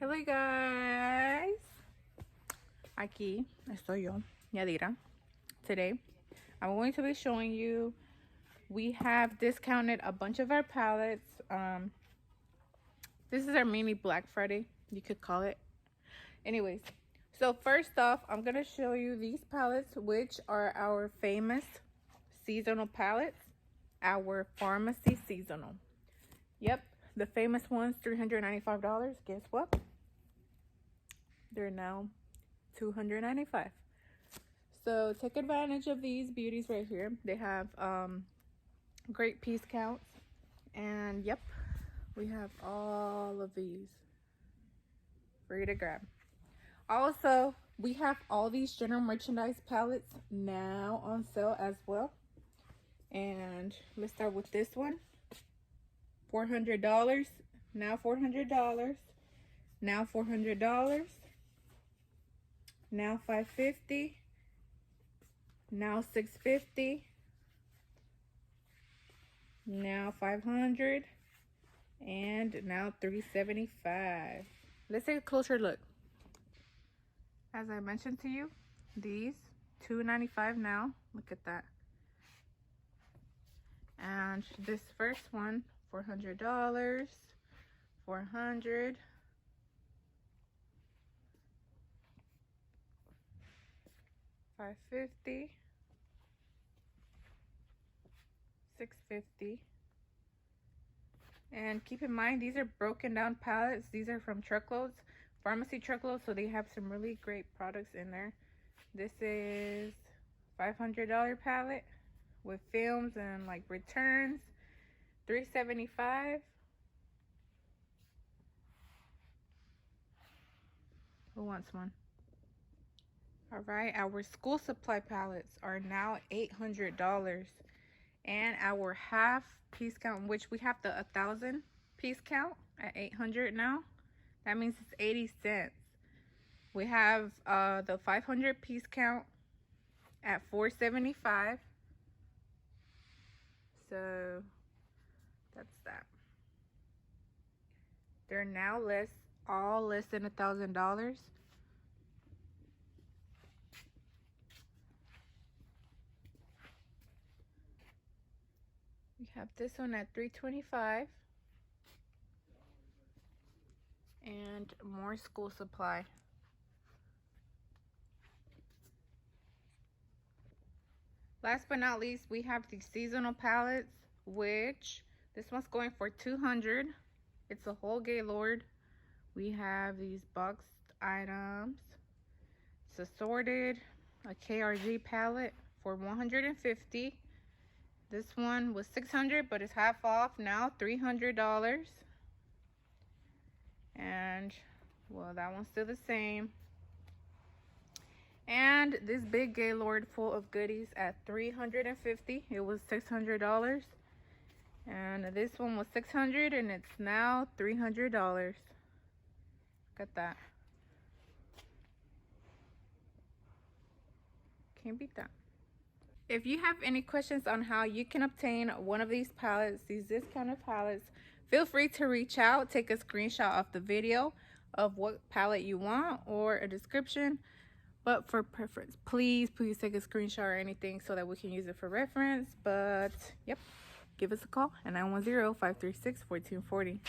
Hello guys, aquí estoy yo, Yadira. Today I'm going to be showing you, we have discounted a bunch of our palettes. This is our mini Black Friday, you could call it. Anyways, so first off, I'm going to show you these palettes, which are our famous seasonal palettes, our pharmacy seasonal. Yep, the famous ones, $395. Guess what? They're now $295. So take advantage of these beauties right here. They have great piece counts, and yep, we have all of these free to grab. Also, we have all these general merchandise palettes now on sale as well. And let's start with this one. $400, now $400, now $400, now $550, now $650, now $500, and now $375. Let's take a closer look. As I mentioned to you, these $295 now. Look at that. And this first one, $400, $400, $550, $650. And keep in mind, these are broken down pallets. These are from truckloads, pharmacy truckloads, so they have some really great products in there. This is $500 pallet with films and like returns, $375. Who wants one? All right, our school supply pallets are now $800, and our half piece count, which we have the 1,000 piece count at $800 now. That means it's 80 cents. We have the 500 piece count at $475. So that's that. They're now all less than $1,000. We have this one at $325, and more school supply. Last but not least, we have the seasonal palettes, which this one's going for $200. It's a whole Gaylord. We have these boxed items. It's assorted, a KRG palette for $150. This one was $600, but it's half off now, $300. And well, that one's still the same. And this big Gaylord full of goodies at $350. It was $600. And this one was $600, and it's now $300. Look at that. Can't beat that. If you have any questions on how you can obtain one of these palettes, these discounted palettes, feel free to reach out. Take a screenshot of the video of what palette you want or a description. But for preference, please take a screenshot or anything so that we can use it for reference. But yep, give us a call at 910-536-1440.